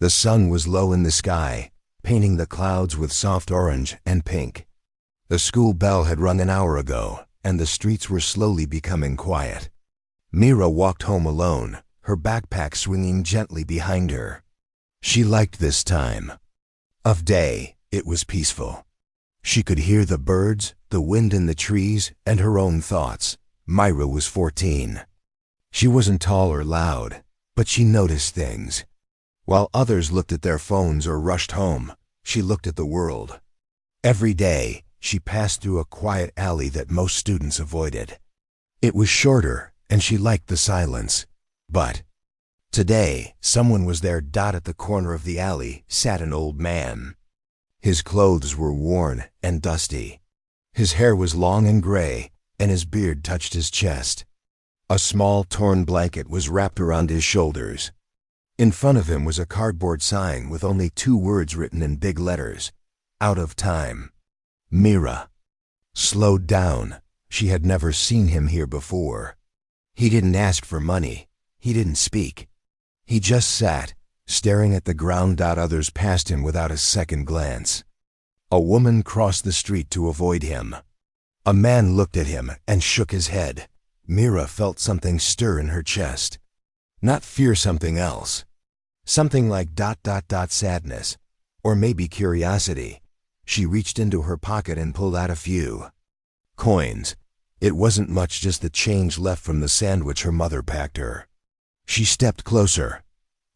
The sun was low in the sky, painting the clouds with soft orange and pink. The school bell had rung an hour ago, and the streets were slowly becoming quiet. Mira walked home alone, her backpack swinging gently behind her. She liked this time of day. It was peaceful. She could hear the birds, the wind in the trees, and her own thoughts. Mira was 14. She wasn't tall or loud, but she noticed things. While others looked at their phones or rushed home, she looked at the world. Every day, she passed through a quiet alley that most students avoided. It was shorter, and she liked the silence. But today, someone was there. At the corner of the alley sat an old man. His clothes were worn and dusty. His hair was long and gray, and his beard touched his chest. A small torn blanket was wrapped around his shoulders. In front of him was a cardboard sign with only 2 words written in big letters: "Out of time." Mira slowed down. She had never seen him here before. He didn't ask for money. He didn't speak. He just sat, staring at the ground. Others passed him without a second glance. A woman crossed the street to avoid him. A man looked at him and shook his head. Mira felt something stir in her chest. Not fear, something else. Something like ... sadness. Or maybe curiosity. She reached into her pocket and pulled out a few coins. It wasn't much, just the change left from the sandwich her mother packed her. She stepped closer.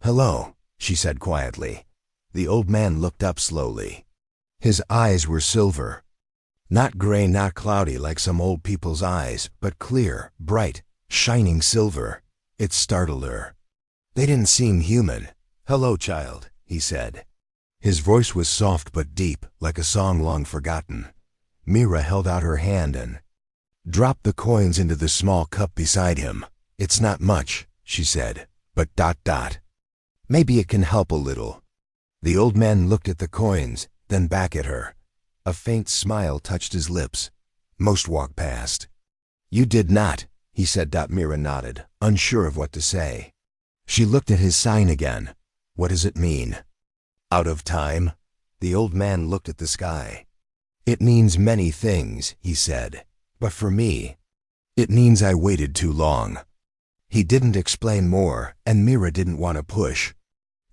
"Hello," she said quietly. The old man looked up slowly. His eyes were silver. Not gray, not cloudy like some old people's eyes, but clear, bright, shining silver. It startled her. They didn't seem human. "Hello, child," he said. His voice was soft but deep, like a song long forgotten. Mira held out her hand and dropped the coins into the small cup beside him. "It's not much," she said, "but ... maybe it can help a little." The old man looked at the coins, then back at her. A faint smile touched his lips. "Most walk past." "You did not," he said. Mira nodded, unsure of what to say. She looked at his sign again. "What does it mean?" "Out of time?" The old man looked at the sky. "It means many things," he said. "But for me, it means I waited too long." He didn't explain more, and Mira didn't want to push.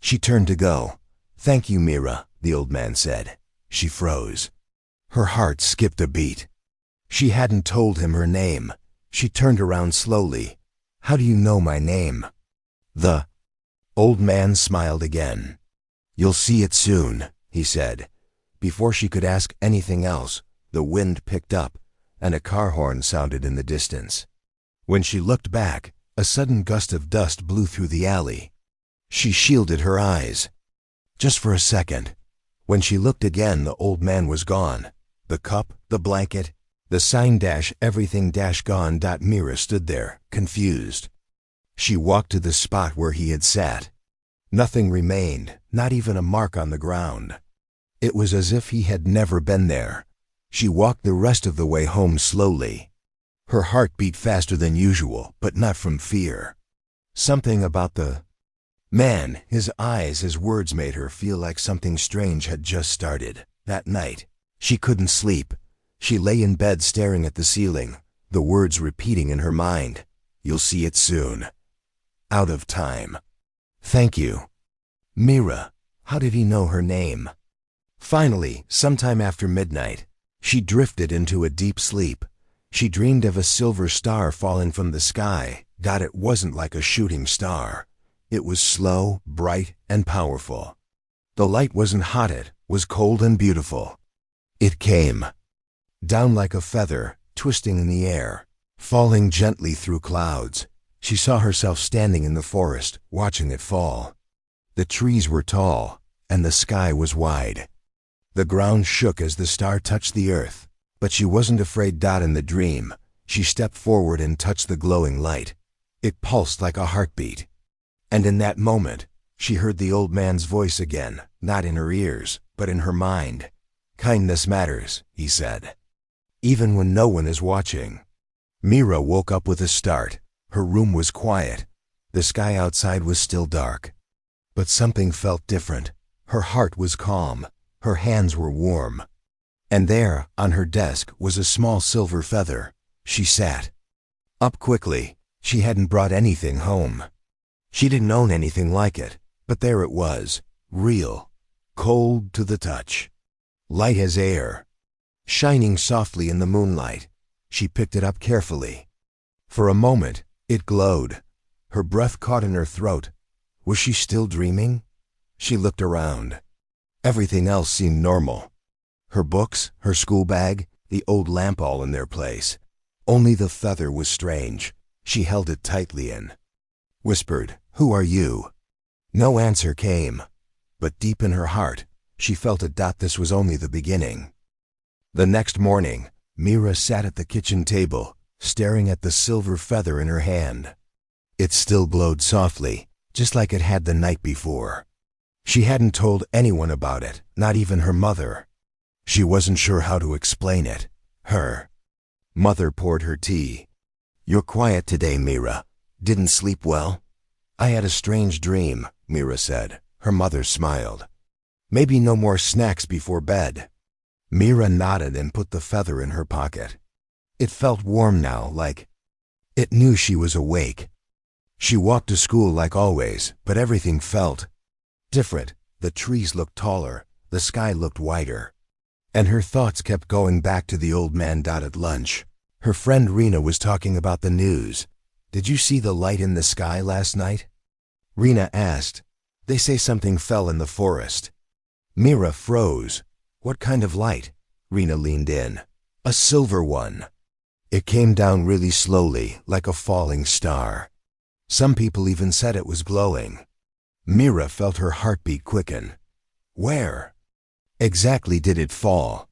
She turned to go. "Thank you, Mira," the old man said. She froze. Her heart skipped a beat. She hadn't told him her name. She turned around slowly. "How do you know my name?" The old man smiled again. "You'll see it soon," he said. Before she could ask anything else, the wind picked up, and a car horn sounded in the distance. When she looked back, a sudden gust of dust blew through the alley. She shielded her eyes. Just for a second. When she looked again, the old man was gone. The cup, the blanket, the sign, everything gone. Mira stood there, confused. She walked to the spot where he had sat. Nothing remained, not even a mark on the ground. It was as if he had never been there. She walked the rest of the way home slowly. Her heart beat faster than usual, but not from fear. Something about the man, his eyes, his words made her feel like something strange had just started. That night, she couldn't sleep. She lay in bed staring at the ceiling, the words repeating in her mind. "You'll see it soon. Out of time." "Thank you." Mira. How did he know her name? Finally, sometime after midnight, she drifted into a deep sleep. She dreamed of a silver star falling from the sky. It wasn't like a shooting star. It was slow, bright, and powerful. The light wasn't hot, it was cold and beautiful. It came down like a feather, twisting in the air, falling gently through clouds. She saw herself standing in the forest, watching it fall. The trees were tall, and the sky was wide. The ground shook as the star touched the earth, but she wasn't afraid. In the dream, she stepped forward and touched the glowing light. It pulsed like a heartbeat. And in that moment, she heard the old man's voice again, not in her ears, but in her mind. "Kindness matters," he said, "even when no one is watching." Mira woke up with a start. Her room was quiet. The sky outside was still dark. But something felt different. Her heart was calm. Her hands were warm. And there, on her desk, was a small silver feather. She sat up quickly. She hadn't brought anything home. She didn't own anything like it, but there it was, real, cold to the touch, light as air, shining softly in the moonlight. She picked it up carefully. For a moment, it glowed. Her breath caught in her throat. Was she still dreaming? She looked around. Everything else seemed normal. Her books, her school bag, the old lamp all in their place. Only the feather was strange. She held it tightly and whispered, "Who are you?" No answer came, but deep in her heart, she felt this was only the beginning. The next morning, Mira sat at the kitchen table, staring at the silver feather in her hand. It still glowed softly, just like it had the night before. She hadn't told anyone about it, not even her mother. She wasn't sure how to explain it. Her mother poured her tea. "You're quiet today, Mira. Didn't sleep well?" "I had a strange dream," Mira said. Her mother smiled. "Maybe no more snacks before bed." Mira nodded and put the feather in her pocket. It felt warm now, like it knew she was awake. She walked to school like always, but everything felt different. The trees looked taller, the sky looked wider. And her thoughts kept going back to the old man at lunch. Her friend Rena was talking about the news. "Did you see the light in the sky last night?" Rena asked. "They say something fell in the forest." Mira froze. "What kind of light?" Rena leaned in. "A silver one. It came down really slowly, like a falling star. Some people even said it was glowing." Mira felt her heartbeat quicken. "Where exactly did it fall?"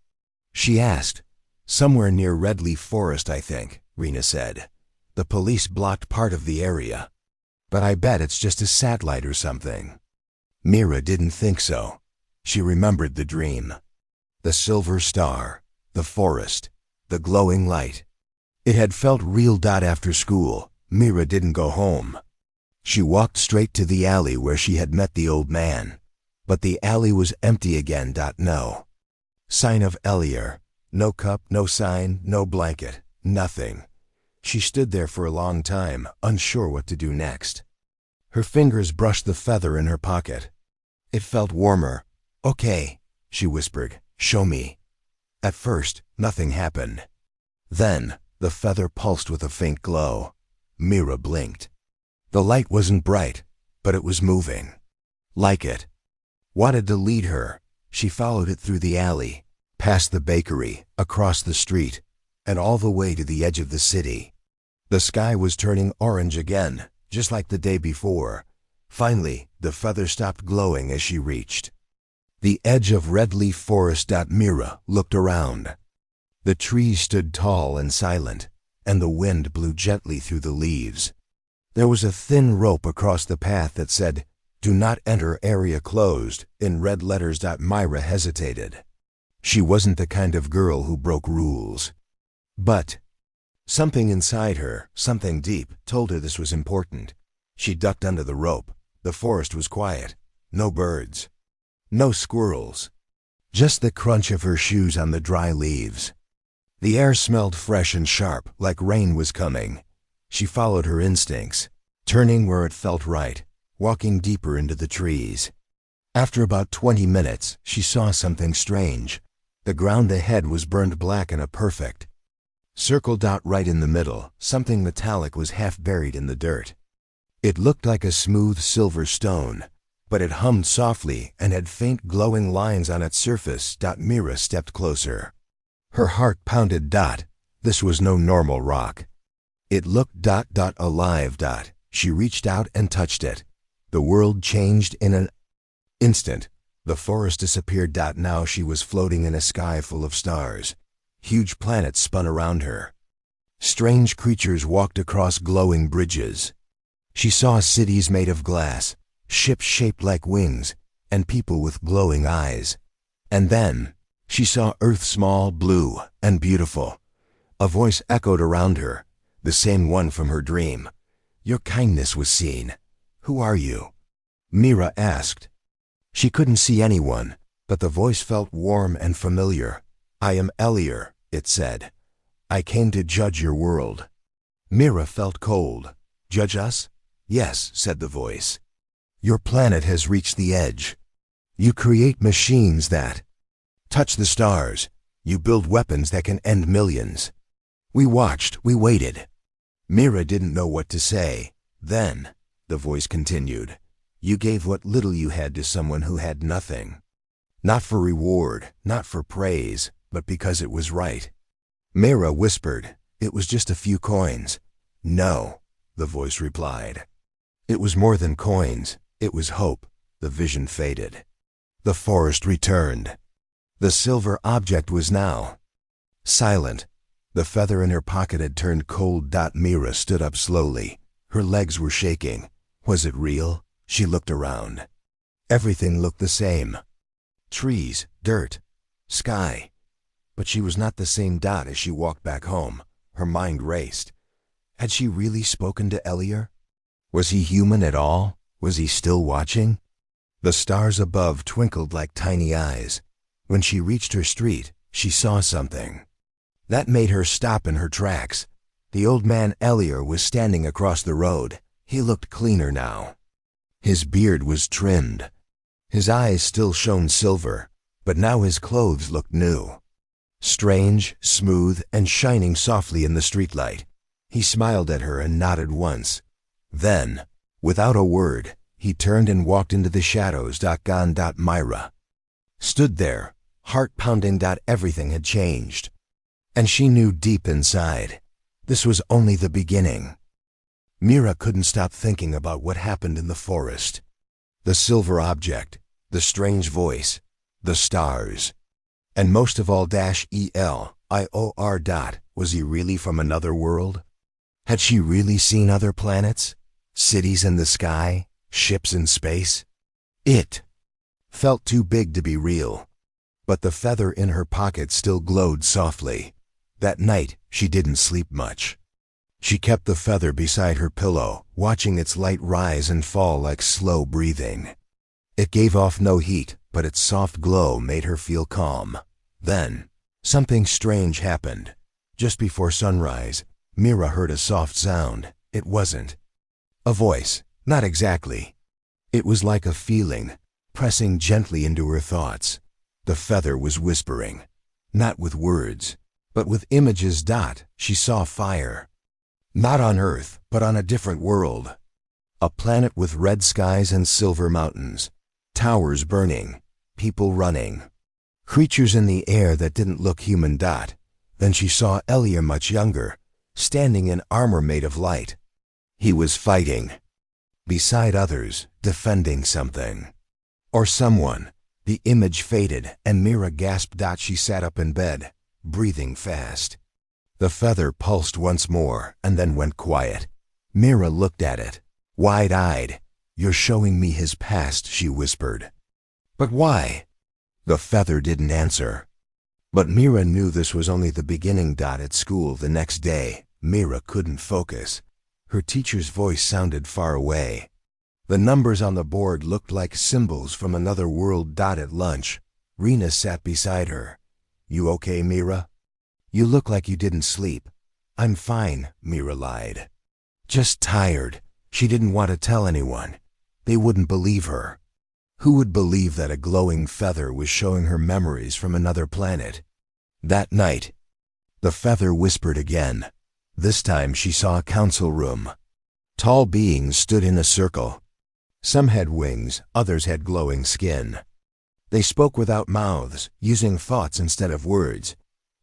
she asked. "Somewhere near Redleaf Forest, I think," Rena said. "The police blocked part of the area. But I bet it's just a satellite or something." Mira didn't think so. She remembered the dream. The silver star, the forest, the glowing light. It had felt real. After school, Mira didn't go home. She walked straight to the alley where she had met the old man. But the alley was empty again. No sign of Elier. No cup, no sign, no blanket, nothing. She stood there for a long time, unsure what to do next. Her fingers brushed the feather in her pocket. It felt warmer. "Okay," she whispered, "show me." At first, nothing happened. Then, the feather pulsed with a faint glow. Mira blinked. The light wasn't bright, but it was moving. Like it wanted to lead her. She followed it through the alley, past the bakery, across the street, and all the way to the edge of the city. The sky was turning orange again, just like the day before. Finally, the feather stopped glowing as she reached the edge of Redleaf Forest. Mira looked around. The trees stood tall and silent, and the wind blew gently through the leaves. There was a thin rope across the path that said, "Do not enter, area closed," in red letters. Mira hesitated. She wasn't the kind of girl who broke rules. But something inside her, something deep, told her this was important. She ducked under the rope. The forest was quiet. No birds. No squirrels. Just the crunch of her shoes on the dry leaves. The air smelled fresh and sharp, like rain was coming. She followed her instincts, turning where it felt right, walking deeper into the trees. After about 20 minutes, she saw something strange. The ground ahead was burned black in a perfect circle. Right in the middle, something metallic was half buried in the dirt. It looked like a smooth silver stone, but it hummed softly and had faint glowing lines on its surface. Mira stepped closer. Her heart pounded. This was no normal rock. It looked alive. She reached out and touched it. The world changed in an instant. The forest disappeared. Now she was floating in a sky full of stars. Huge planets spun around her. Strange creatures walked across glowing bridges. She saw cities made of glass, ships shaped like wings, and people with glowing eyes. And then she saw Earth, small, blue, and beautiful. A voice echoed around her, the same one from her dream. "Your kindness was seen. Who are you?" Mira asked. She couldn't see anyone, but the voice felt warm and familiar. I am Elier, it said. I came to judge your world. Mira felt cold. Judge us? Yes, said the voice. Your planet has reached the edge. You create machines that touch the stars. You build weapons that can end millions. We watched, we waited. Mira didn't know what to say. Then, the voice continued, you gave what little you had to someone who had nothing. Not for reward, not for praise, but because it was right. Mira whispered, it was just a few coins. No, the voice replied. It was more than coins, it was hope. The vision faded. The forest returned. The silver object was now silent. The feather in her pocket had turned cold. Mira stood up slowly. Her legs were shaking. Was it real? She looked around. Everything looked the same. Trees, dirt, sky. But she was not the same Dot as she walked back home. Her mind raced. Had she really spoken to Elier? Was he human at all? Was he still watching? The stars above twinkled like tiny eyes. When she reached her street, she saw something that made her stop in her tracks. The old man Elier was standing across the road. He looked cleaner now. His beard was trimmed. His eyes still shone silver, but now his clothes looked new. Strange, smooth, and shining softly in the streetlight. He smiled at her and nodded once. Then, without a word, he turned and walked into the shadows. Gone. Mira stood there, heart pounding. Everything had changed. And she knew deep inside, this was only the beginning. Mira couldn't stop thinking about what happened in the forest. The silver object, the strange voice, the stars. And most of all, Elior. Was he really from another world? Had she really seen other planets? Cities in the sky? Ships in space? It felt too big to be real. But the feather in her pocket still glowed softly. That night, she didn't sleep much. She kept the feather beside her pillow, watching its light rise and fall like slow breathing. It gave off no heat, but its soft glow made her feel calm. Then, something strange happened. Just before sunrise, Mira heard a soft sound. It wasn't a voice, not exactly. It was like a feeling, pressing gently into her thoughts. The feather was whispering, not with words, but with images. She saw fire. Not on Earth, but on a different world. A planet with red skies and silver mountains. Towers burning. People running. Creatures in the air that didn't look human. Then she saw Elier much younger, standing in armor made of light. He was fighting. Beside others, defending something. Or someone. The image faded, and Mira gasped. She sat up in bed, breathing fast. The feather pulsed once more, and then went quiet. Mira looked at it, wide-eyed. You're showing me his past, she whispered. But why? The feather didn't answer. But Mira knew this was only the beginning. At school the next day, Mira couldn't focus. Her teacher's voice sounded far away. The numbers on the board looked like symbols from another world. At lunch, Rena sat beside her. You okay, Mira? You look like you didn't sleep. I'm fine, Mira lied. Just tired. She didn't want to tell anyone. They wouldn't believe her. Who would believe that a glowing feather was showing her memories from another planet? That night, the feather whispered again. This time she saw a council room. Tall beings stood in a circle. Some had wings, others had glowing skin. They spoke without mouths, using thoughts instead of words.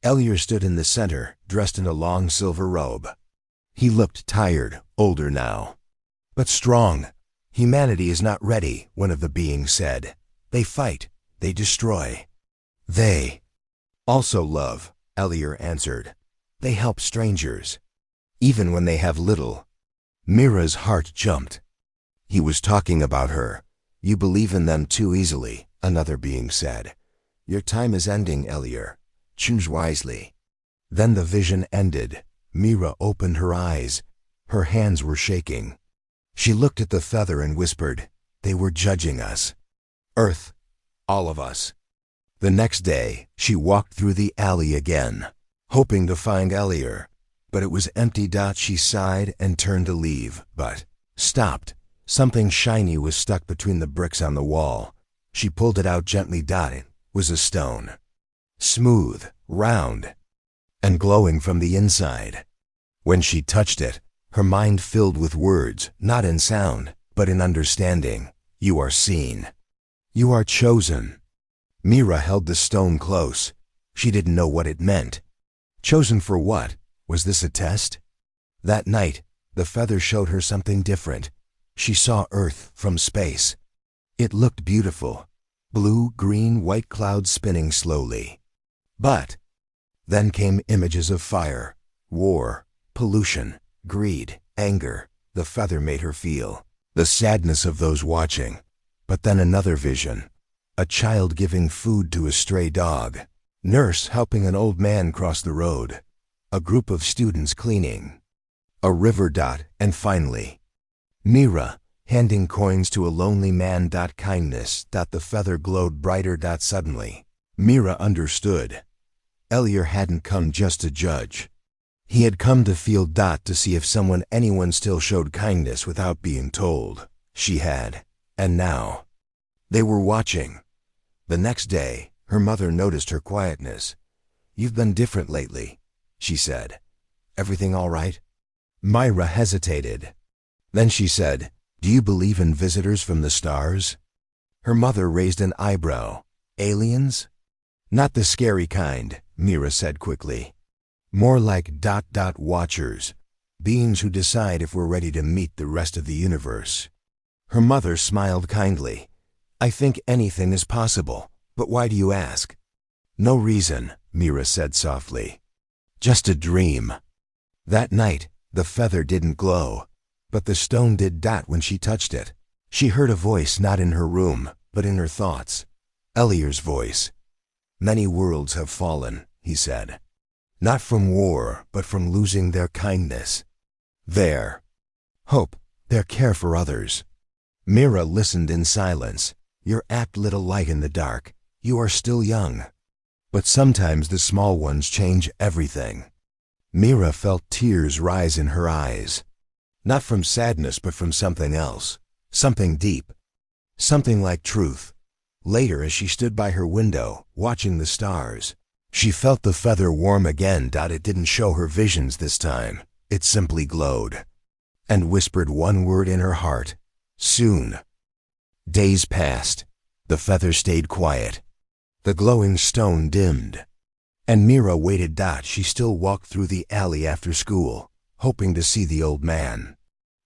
Elier stood in the center, dressed in a long silver robe. He looked tired, older now. But strong. Humanity is not ready, one of the beings said. They fight. They destroy. They also love, Elier answered. They help strangers, even when they have little. Mira's heart jumped. He was talking about her. You believe in them too easily, another being said. Your time is ending, Elier. Choose wisely. Then the vision ended. Mira opened her eyes. Her hands were shaking. She looked at the feather and whispered, They were judging us. Earth. All of us. The next day, she walked through the alley again, hoping to find Elier, but it was empty. She sighed and turned to leave, but stopped. Something shiny was stuck between the bricks on the wall. She pulled it out gently. It was a stone. Smooth, round, and glowing from the inside. When she touched it, her mind filled with words, not in sound, but in understanding. You are seen. You are chosen. Mira held the stone close. She didn't know what it meant. Chosen for what? Was this a test? That night, the feather showed her something different. She saw Earth from space. It looked beautiful. Blue, green, white clouds spinning slowly. But then came images of fire, war, pollution, greed, anger. The feather made her feel the sadness of those watching. But then another vision. A child giving food to a stray dog. Nurse helping an old man cross the road. A group of students cleaning. A river. And finally, Mira handing coins to a lonely man. Kindness. The feather glowed brighter. Suddenly, Mira understood. Elier hadn't come just to judge. He had come to feel. To see if anyone still showed kindness without being told. She had. And now, they were watching. The next day, her mother noticed her quietness. You've been different lately, she said. Everything all right? Myra hesitated. Then she said, do you believe in visitors from the stars? Her mother raised an eyebrow. Aliens? Not the scary kind, Mira said quickly. More like ... watchers. Beings who decide if we're ready to meet the rest of the universe. Her mother smiled kindly. I think anything is possible, but why do you ask? No reason, Mira said softly. Just a dream. That night, the feather didn't glow, but the stone did. When she touched it, she heard a voice not in her room, but in her thoughts. Elier's voice. Many worlds have fallen, he said. Not from war, but from losing their kindness. Their hope, their care for others. Mira listened in silence. Your act lit a light in the dark. You are still young. But sometimes the small ones change everything. Mira felt tears rise in her eyes. Not from sadness, but from something else. Something deep. Something like truth. Later, as she stood by her window, watching the stars, she felt the feather warm again. It didn't show her visions this time. It simply glowed. And whispered one word in her heart. Soon. Days passed. The feather stayed quiet. The glowing stone dimmed. And Mira waited. She still walked through the alley after school, hoping to see the old man.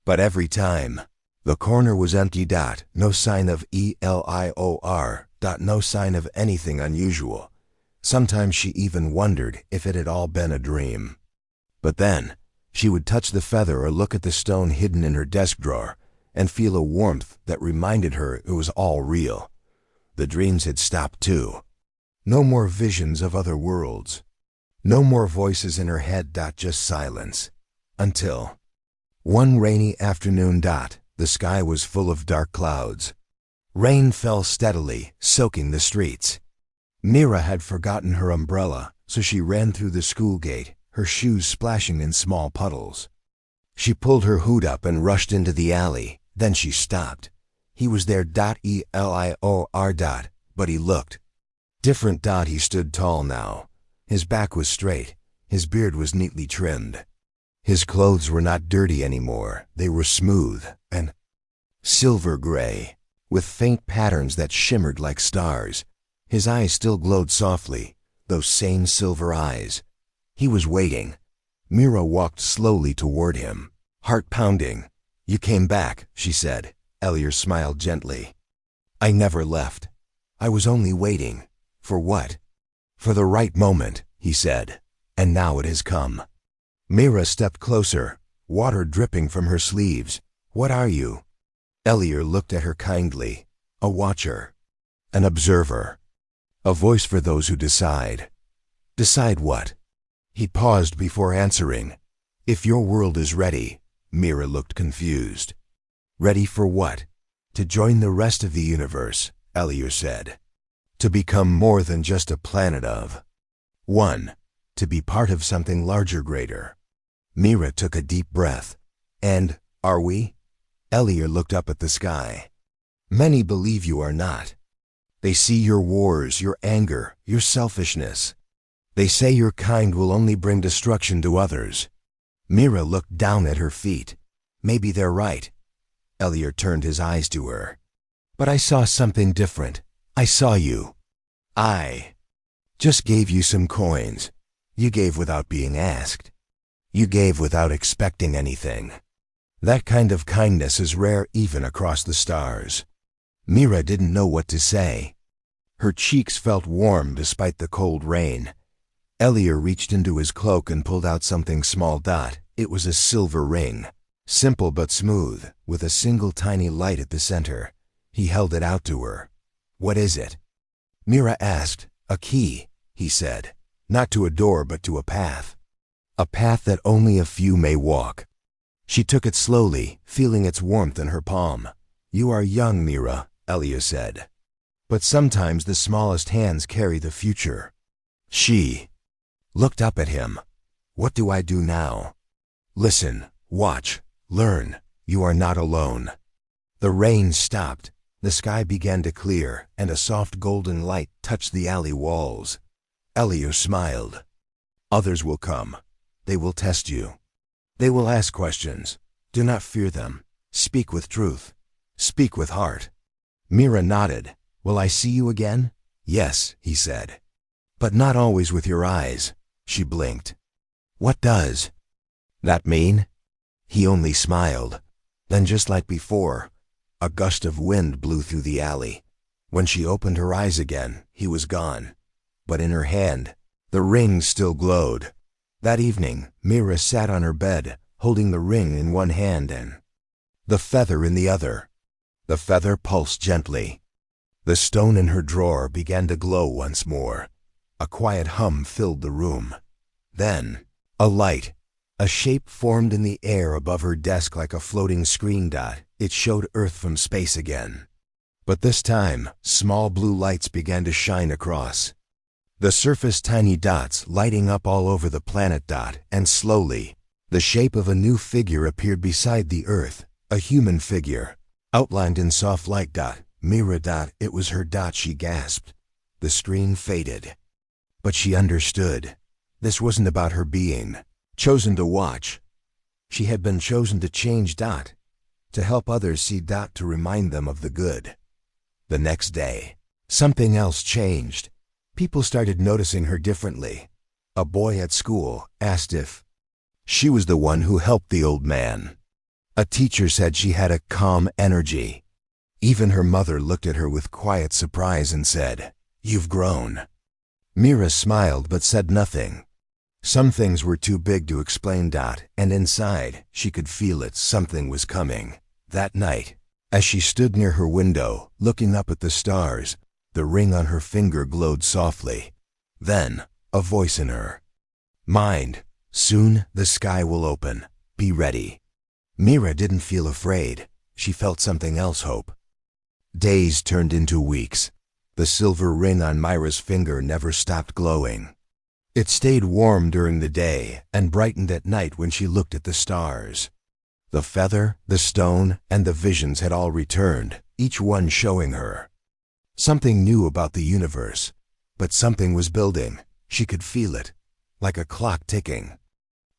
But every time, the corner was empty. No sign of Elior. No sign of anything unusual. Sometimes she even wondered if it had all been a dream. But then, she would touch the feather or look at the stone hidden in her desk drawer and feel a warmth that reminded her it was all real. The dreams had stopped too. No more visions of other worlds. No more voices in her head. Just silence. Until one rainy afternoon. The sky was full of dark clouds. Rain fell steadily, soaking the streets. Mira had forgotten her umbrella, so she ran through the school gate, her shoes splashing in small puddles. She pulled her hood up and rushed into the alley. Then she stopped. He was there. Elior. But he looked different. He stood tall now. His back was straight. His beard was neatly trimmed. His clothes were not dirty anymore. They were smooth and silver gray, with faint patterns that shimmered like stars. His eyes still glowed softly, those same silver eyes. He was waiting. Mira walked slowly toward him, heart pounding. You came back, she said. Elier smiled gently. I never left. I was only waiting. For what? For the right moment, he said. And now it has come. Mira stepped closer, water dripping from her sleeves. What are you? Elier looked at her kindly. A watcher. An observer. A voice for those who decide. Decide what? He paused before answering. If your world is ready. Mira looked confused. Ready for what? To join the rest of the universe, Elier said. To become more than just a planet of. 1. To be part of something larger, greater. Mira took a deep breath. And, are we? Elier looked up at the sky. Many believe you are not. They see your wars, your anger, your selfishness. They say your kind will only bring destruction to others. Mira looked down at her feet. Maybe they're right. Elier turned his eyes to her. But I saw something different. I saw you. I just gave you some coins. You gave without being asked. You gave without expecting anything. That kind of kindness is rare even across the stars. Mira didn't know what to say. Her cheeks felt warm despite the cold rain. Elier reached into his cloak and pulled out something small. It was a silver ring. Simple but smooth, with a single tiny light at the center. He held it out to her. What is it? Mira asked. A key, he said. Not to a door but to a path. A path that only a few may walk. She took it slowly, feeling its warmth in her palm. You are young, Mira, Elier said. But sometimes the smallest hands carry the future. She looked up at him. What do I do now? Listen, watch, learn. You are not alone. The rain stopped. The sky began to clear, and a soft golden light touched the alley walls. Elier smiled. Others will come. They will test you. They will ask questions. Do not fear them. Speak with truth. Speak with heart. Mira nodded. Will I see you again? Yes, he said. But not always with your eyes. She blinked. What does that mean? He only smiled. Then, just like before, a gust of wind blew through the alley. When she opened her eyes again, he was gone. But in her hand, the ring still glowed. That evening, Mira sat on her bed, holding the ring in one hand and the feather in the other. The feather pulsed gently. The stone in her drawer began to glow once more. A quiet hum filled the room. Then, a light, a shape formed in the air above her desk like a floating screen. It showed Earth from space again. But this time, small blue lights began to shine across. The surface tiny dots lighting up all over the planet. And slowly, the shape of a new figure appeared beside the Earth, a human figure, outlined in soft light. Mira. It was her. She gasped. The screen faded. But she understood. This wasn't about her being chosen to watch. She had been chosen to change. To help others see. To remind them of the good. The next day, something else changed. People started noticing her differently. A boy at school asked if she was the one who helped the old man. A teacher said she had a calm energy. Even her mother looked at her with quiet surprise and said, "You've grown." Mira smiled but said nothing. Some things were too big to explain. And inside, she could feel it. Something was coming. That night, as she stood near her window, looking up at the stars, the ring on her finger glowed softly. Then, a voice in her mind. Soon, the sky will open. Be ready. Mira didn't feel afraid. She felt something else. Hope. Days turned into weeks. The silver ring on Mira's finger never stopped glowing. It stayed warm during the day and brightened at night when she looked at the stars. The feather, the stone, and the visions had all returned, each one showing her something new about the universe. But something was building. She could feel it, like a clock ticking,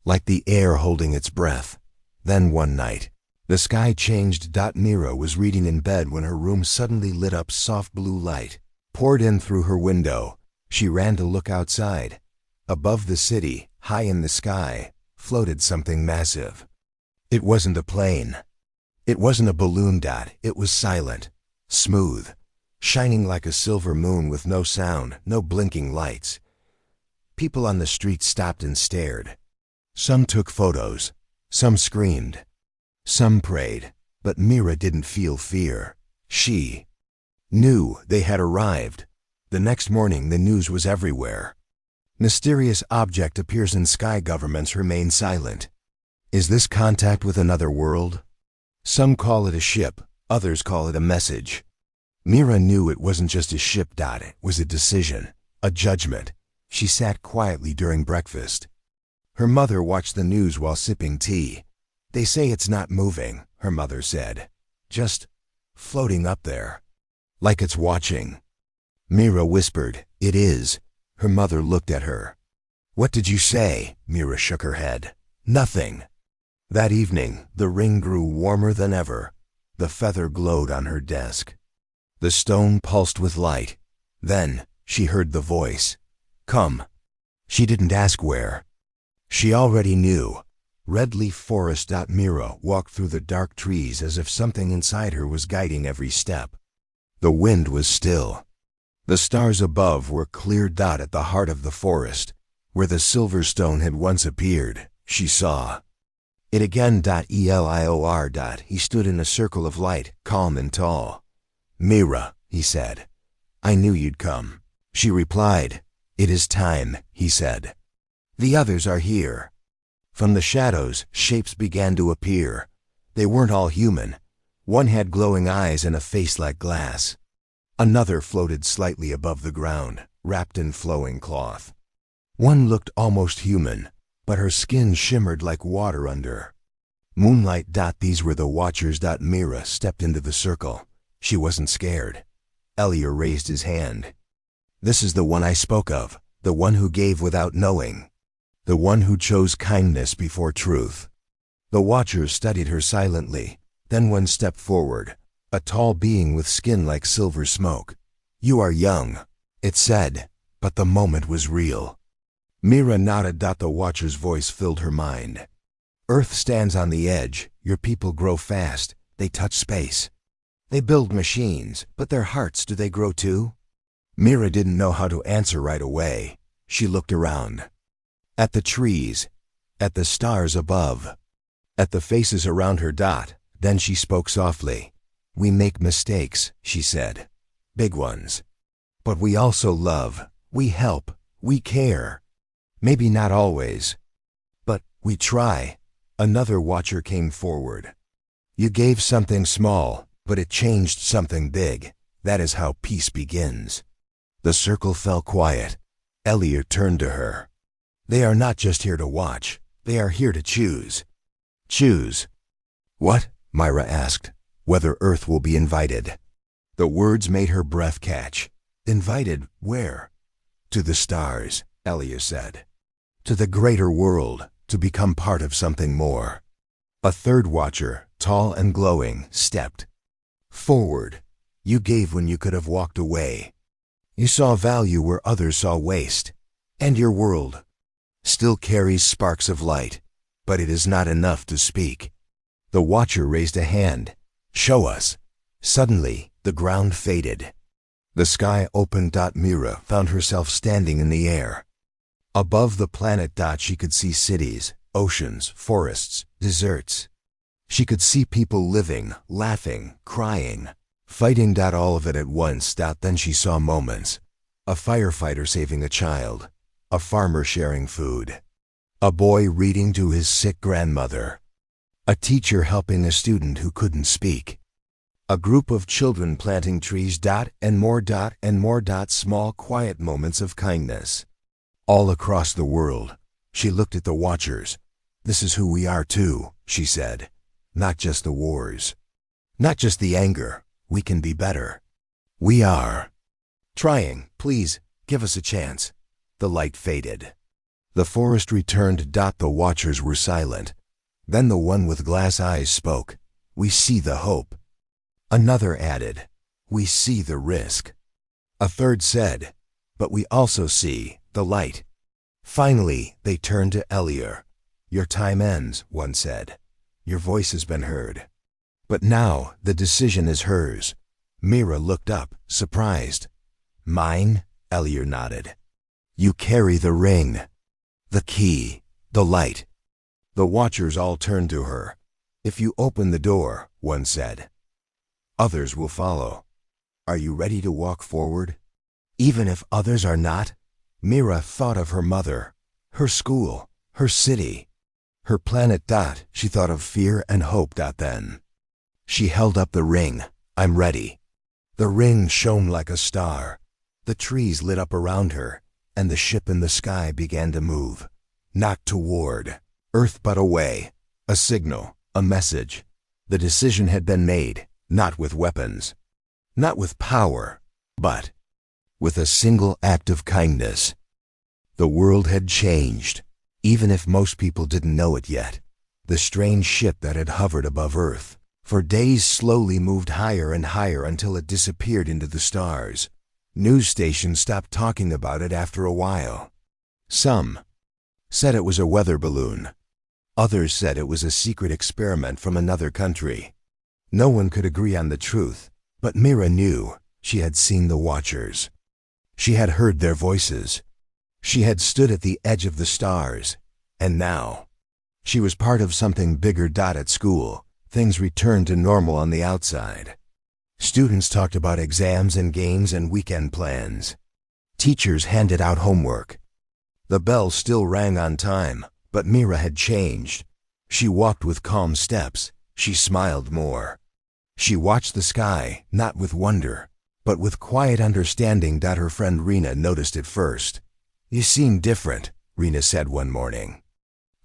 like the air holding its breath. Then one night, the sky changed. Mira was reading in bed when her room suddenly lit up. Soft blue light poured in through her window. She ran to look outside. Above the city, high in the sky, floated something massive. It wasn't a plane. It wasn't a balloon. It was silent, smooth, shining like a silver moon with no sound, no blinking lights. People on the street stopped and stared. Some took photos. Some screamed. Some prayed. But Mira didn't feel fear. She knew they had arrived. The next morning, the news was everywhere. Mysterious object appears in sky. Governments remain silent. Is this contact with another world? Some call it a ship. Others call it a message. Mira knew it wasn't just a ship. It was a decision, a judgment. She sat quietly during breakfast. Her mother watched the news while sipping tea. They say it's not moving, her mother said. Just floating up there. Like it's watching. Mira whispered, "It is." Her mother looked at her. "What did you say?" Mira shook her head. "Nothing." That evening, the ring grew warmer than ever. The feather glowed on her desk. The stone pulsed with light. Then she heard the voice. "Come." She didn't ask where. She already knew. Red Leaf Forest. Mira walked through the dark trees as if something inside her was guiding every step. The wind was still. The stars above were clear. At the heart of the forest, where the silver stone had once appeared, she saw it again. Elior. He stood in a circle of light, calm and tall. "Mira," he said, "I knew you'd come." She replied. "It is time," he said. "The others are here." From the shadows, shapes began to appear. They weren't all human. One had glowing eyes and a face like glass. Another floated slightly above the ground, wrapped in flowing cloth. One looked almost human, but her skin shimmered like water under moonlight. These were the Watchers. Mira stepped into the circle. She wasn't scared. Elior raised his hand. "This is the one I spoke of, the one who gave without knowing, the one who chose kindness before truth." The Watchers studied her silently. Then one stepped forward, a tall being with skin like silver smoke. "You are young," it said, but the moment was real. Mira nodded. The Watcher's voice filled her mind. "Earth stands on the edge. Your people grow fast. They touch space. They build machines, but their hearts, do they grow too?" Mira didn't know how to answer right away. She looked around. At the trees, at the stars above, at the faces around her. Then she spoke softly. "We make mistakes," she said. "Big ones. But we also love. We help. We care. Maybe not always. But we try." Another Watcher came forward. "You gave something small, but it changed something big. That is how peace begins." The circle fell quiet. Elior turned to her. "They are not just here to watch. They are here to choose." "Choose?" "What?" Mira asked. "Whether Earth will be invited." The words made her breath catch. "Invited where?" "To the stars," Elior said. "To the greater world, to become part of something more." A third Watcher, tall and glowing, stepped forward. "You gave when you could have walked away. You saw value where others saw waste. And your world still carries sparks of light, but it is not enough to speak." The Watcher raised a hand. "Show us." Suddenly, the ground faded. The sky opened. Mira found herself standing in the air. Above the planet. She could see cities, oceans, forests, deserts. She could see people living, laughing, crying, fighting. All of it at once. Then she saw moments. A firefighter saving a child. A farmer sharing food. A boy reading to his sick grandmother. A teacher helping a student who couldn't speak. A group of children planting trees. And more. And more. Small, quiet moments of kindness. All across the world. She looked at the Watchers. "This is who we are too," she said. "Not just the wars. Not just the anger. We can be better. We are trying. Please, give us a chance." The light faded. The forest returned. The Watchers were silent. Then the one with glass eyes spoke. "We see the hope." Another added, "We see the risk." A third said, "But we also see the light." Finally, they turned to Elior. "Your time ends," one said. "Your voice has been heard. But now the decision is hers." Mira looked up, surprised. "Mine?" Elior nodded. "You carry the ring, the key, the light." The Watchers all turned to her. "If you open the door," one said, "others will follow. Are you ready to walk forward? Even if others are not?" Mira thought of her mother, her school, her city, her planet. She thought of fear and hope. Then She held up the ring. "I'm ready." The ring shone like a star. The trees lit up around her, and the ship in the sky began to move. Not toward Earth, but away. A signal, a message. The decision had been made, not with weapons, not with power, but with a single act of kindness. The world had changed, even if most people didn't know it yet. The strange ship that had hovered above Earth for days slowly moved higher and higher until it disappeared into the stars. News stations stopped talking about it after a while. Some said it was a weather balloon. Others said it was a secret experiment from another country. No one could agree on the truth, but Mira knew. She had seen the watchers. She had heard their voices. She had stood at the edge of the stars, and now she was part of something bigger. At school, things returned to normal on the outside. Students talked about exams and games and weekend plans. Teachers handed out homework. The bell still rang on time, but Mira had changed. She walked with calm steps. She smiled more. She watched the sky, not with wonder, but with quiet understanding. Her friend Rena noticed it first. "You seem different," Rena said one morning.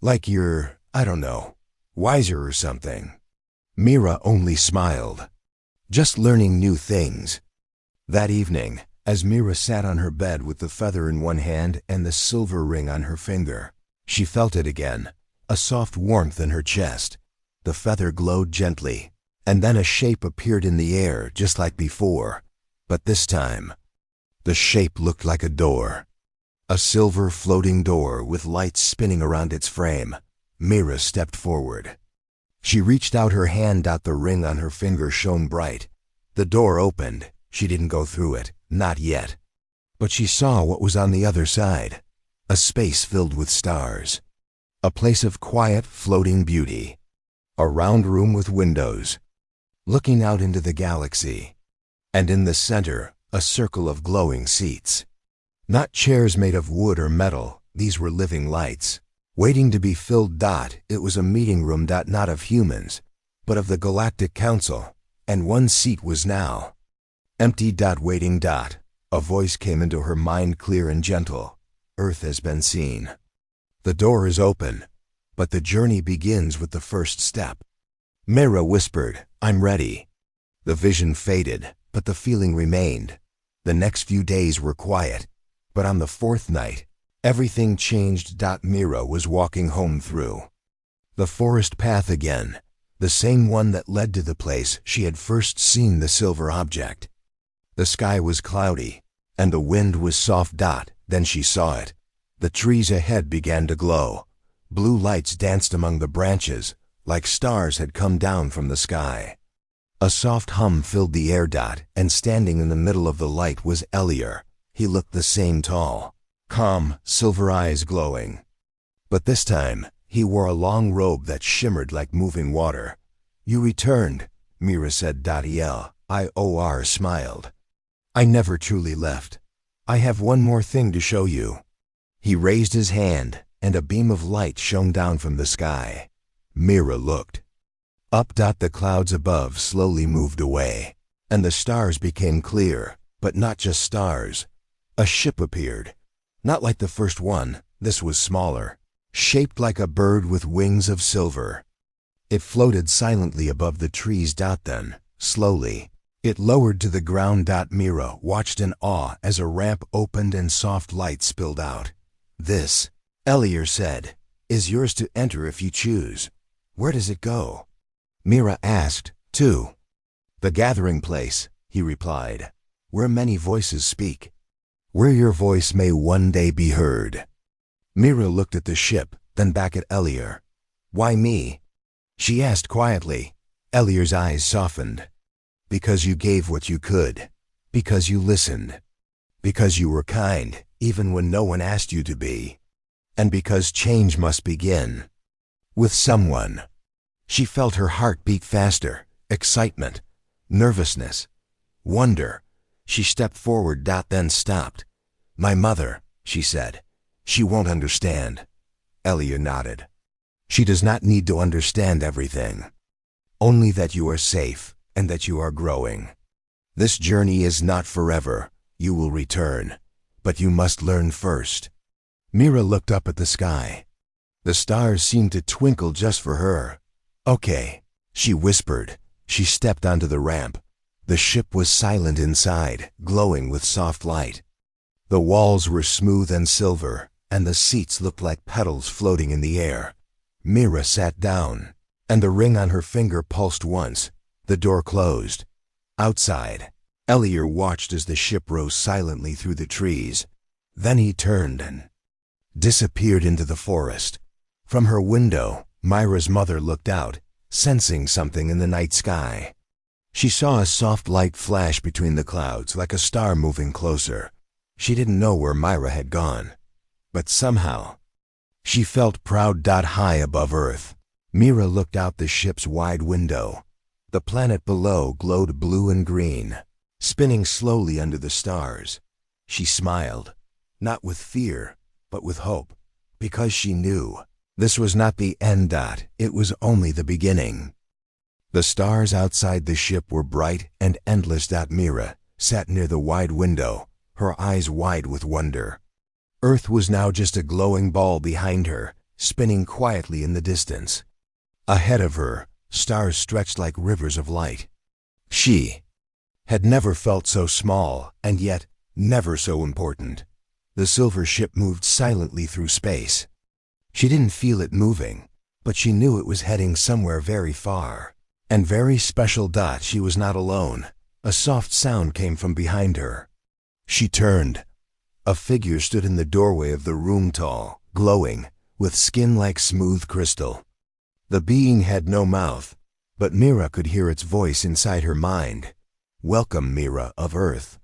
"Like you're, I don't know, wiser or something." Mira only smiled. Just learning new things. That evening, as Mira sat on her bed with the feather in one hand and the silver ring on her finger, she felt it again, a soft warmth in her chest. The feather glowed gently, and then a shape appeared in the air just like before. But this time, the shape looked like a door. A silver floating door with lights spinning around its frame. Mira stepped forward. She reached out her hand. The ring on her finger shone bright. The door opened. She didn't go through it, not yet. But she saw what was on the other side. A space filled with stars. A place of quiet, floating beauty. A round room with windows, looking out into the galaxy. And in the center, a circle of glowing seats. Not chairs made of wood or metal, these were living lights, waiting to be filled. It was a meeting room. Not of humans, but of the Galactic Council, and one seat was now empty. Waiting. A voice came into her mind, clear and gentle. "Earth has been seen. The door is open, but the journey begins with the first step." Mira whispered, "I'm ready." The vision faded, but the feeling remained. The next few days were quiet, but on the fourth night, everything changed. Mira was walking home through the forest path again, the same one that led to the place she had first seen the silver object. The sky was cloudy, and the wind was soft. Then she saw it. The trees ahead began to glow. Blue lights danced among the branches, like stars had come down from the sky. A soft hum filled the air. And standing in the middle of the light was Elier. He looked the same, tall, calm, silver eyes glowing. But this time, he wore a long robe that shimmered like moving water. "You returned," Mira said. Elior smiled. "I never truly left. I have one more thing to show you." He raised his hand, and a beam of light shone down from the sky. Mira looked up. The clouds above slowly moved away, and the stars became clear, but not just stars. A ship appeared. Not like the first one, this was smaller, shaped like a bird with wings of silver. It floated silently above the trees. Then, slowly, it lowered to the ground. Mira watched in awe as a ramp opened and soft light spilled out. "This," Elier said, "is yours to enter if you choose. Where does it go?" Mira asked. "To the gathering place," he replied, "where many voices speak. Where your voice may one day be heard." Mira looked at the ship, then back at Elier. "Why me?" she asked quietly. Elier's eyes softened. "Because you gave what you could. Because you listened. Because you were kind, even when no one asked you to be. And because change must begin with someone." She felt her heart beat faster. Excitement, nervousness, wonder. She stepped forward. Then stopped. "My mother," she said. "She won't understand." Elier nodded. "She does not need to understand everything." only that you are safe and that you are growing. This journey is not forever. You will return, but you must learn first." Mira looked up at the sky. The stars seemed to twinkle just for her. "Okay," she whispered. She stepped onto the ramp. The ship was silent inside, glowing with soft light. The walls were smooth and silver, and the seats looked like petals floating in the air. Mira sat down, and the ring on her finger pulsed once. The door closed. Outside, Elier watched as the ship rose silently through the trees. Then he turned and disappeared into the forest. From her window, Myra's mother looked out, sensing something in the night sky. She saw a soft light flash between the clouds, like a star moving closer. She didn't know where Myra had gone, but somehow she felt proud. High above Earth, Mira looked out the ship's wide window. The planet below glowed blue and green, spinning slowly under the stars. She smiled, not with fear, but with hope, because she knew this was not the end. It was only the beginning. The stars outside the ship were bright and endless. Mira sat near the wide window, her eyes wide with wonder. Earth was now just a glowing ball behind her, spinning quietly in the distance. Ahead of her, stars stretched like rivers of light. She had never felt so small, and yet never so important. The silver ship moved silently through space. She didn't feel it moving, but she knew it was heading somewhere very far, and very special. She was not alone. A soft sound came from behind her. She turned. A figure stood in the doorway of the room, tall, glowing, with skin like smooth crystal. The being had no mouth, but Mira could hear its voice inside her mind. "Welcome, Mira of Earth."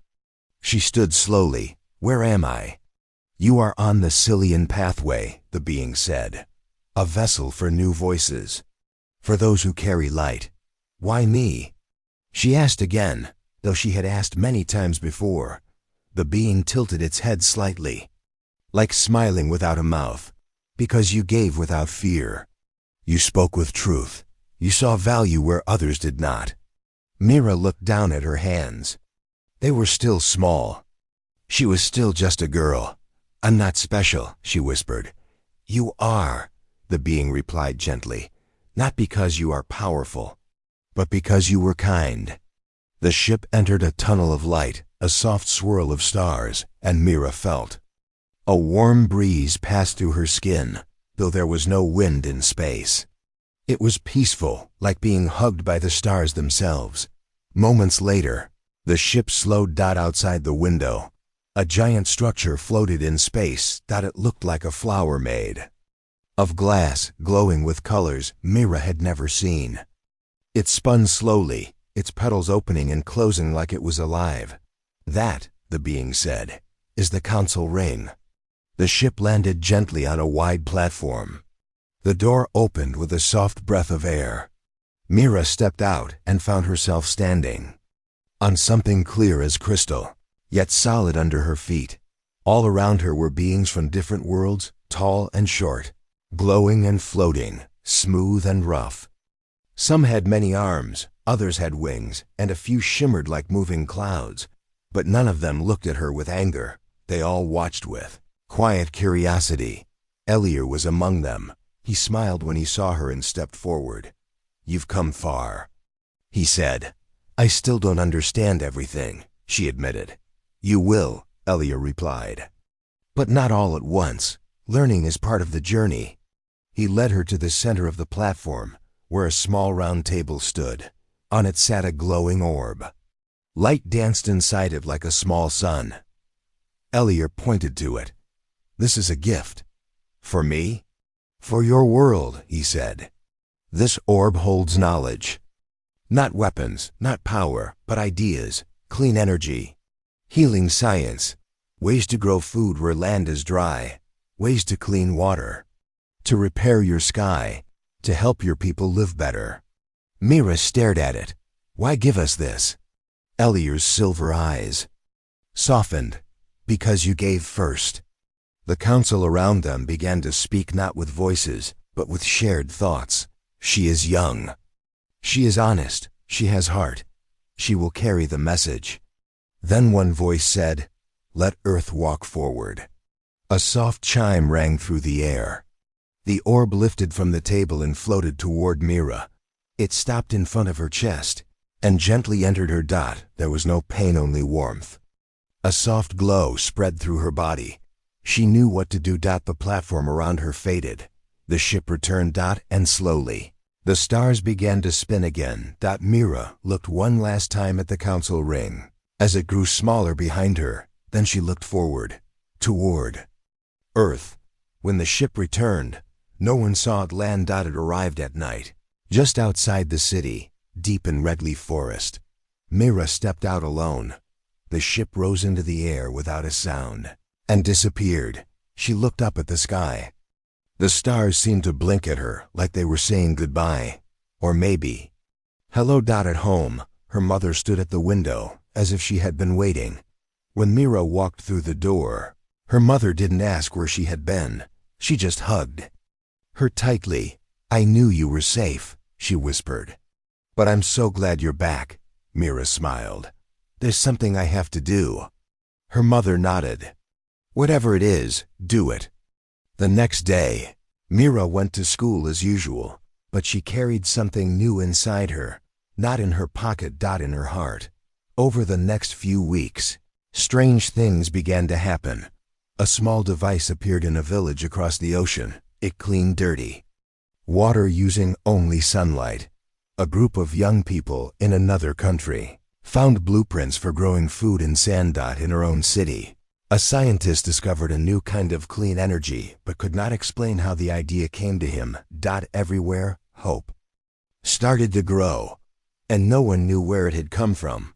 She stood slowly. "Where am I?" "You are on the Cillian pathway," the being said. "A vessel for new voices, for those who carry light." "Why me?" she asked again, though she had asked many times before. The being tilted its head slightly, like smiling without a mouth. "Because you gave without fear. You spoke with truth. You saw value where others did not." Mira looked down at her hands. They were still small. She was still just a girl. "I'm not special," she whispered. "You are," the being replied gently. "Not because you are powerful, but because you were kind." The ship entered a tunnel of light, a soft swirl of stars, and Mira felt a warm breeze pass through her skin, though there was no wind in space. It was peaceful, like being hugged by the stars themselves. Moments later, the ship slowed. Outside the window, a giant structure floated in space. It looked like a flower made of glass, glowing with colors Mira had never seen. It spun slowly, its petals opening and closing like it was alive. "That," the being said, "is the council ring." The ship landed gently on a wide platform. The door opened with a soft breath of air. Mira stepped out and found herself standing on something clear as crystal, yet solid under her feet. All around her were beings from different worlds, tall and short, glowing and floating, smooth and rough. Some had many arms, others had wings, and a few shimmered like moving clouds. But none of them looked at her with anger. They all watched with quiet curiosity. Elier was among them. He smiled when he saw her and stepped forward. "You've come far," he said. "I still don't understand everything," she admitted. "You will," Elier replied. "But not all at once. Learning is part of the journey." He led her to the center of the platform, where a small round table stood. On it sat a glowing orb. Light danced inside it like a small sun. Elier pointed to it. "This is a gift." "For me?" "For your world," he said. "This orb holds knowledge. Not weapons, not power, but ideas, clean energy, healing science, ways to grow food where land is dry, ways to clean water, to repair your sky, to help your people live better." Mira stared at it. "Why give us this?" Elier's silver eyes softened. "Because you gave first." The council around them began to speak, not with voices, but with shared thoughts. "She is young. She is honest, she has heart. She will carry the message. Then one voice said, "Let Earth walk forward." A soft chime rang through the air. The orb lifted from the table and floated toward Mira. It stopped in front of her chest and gently entered her. There was no pain, only warmth. A soft glow spread through her body. She knew what to do. The platform around her faded. The ship returned. And slowly, the stars began to spin again. Mira looked one last time at the council ring as it grew smaller behind her. Then she looked forward, toward Earth. When the ship returned, no one saw it land. It arrived at night, just outside the city, deep in redleaf forest. Mira stepped out alone. The ship rose into the air without a sound and disappeared. She looked up at the sky. The stars seemed to blink at her like they were saying goodbye. Or maybe, hello. At home, her mother stood at the window as if she had been waiting. When Mira walked through the door, her mother didn't ask where she had been. She just hugged her tightly. "I knew you were safe," she whispered. "But I'm so glad you're back," Mira smiled. "There's something I have to do." Her mother nodded. "Whatever it is, do it." The next day, Mira went to school as usual, but she carried something new inside her, not in her pocket. In her heart. Over the next few weeks, strange things began to happen. A small device appeared in a village across the ocean. It cleaned dirty water using only sunlight. A group of young people in another country found blueprints for growing food in sand. In her own city, a scientist discovered a new kind of clean energy but could not explain how the idea came to him. Everywhere, hope started to grow, and no one knew where it had come from.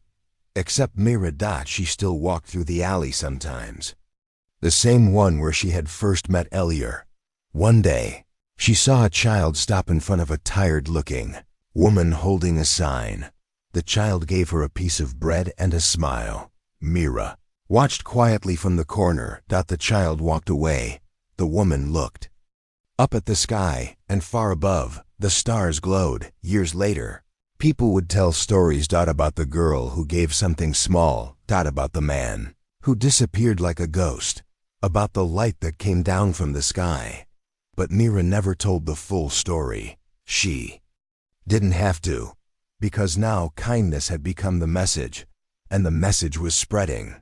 Except Mira. She still walked through the alley sometimes. The same one where she had first met Elier. One day, she saw a child stop in front of a tired-looking woman holding a sign. The child gave her a piece of bread and a smile. Mira watched quietly from the corner. The child walked away. The woman looked up at the sky, and far above, the stars glowed. Years later, people would tell stories. About the girl who gave something small. About the man who disappeared like a ghost. About the light that came down from the sky. But Mira never told the full story. She didn't have to, because now kindness had become the message, and the message was spreading.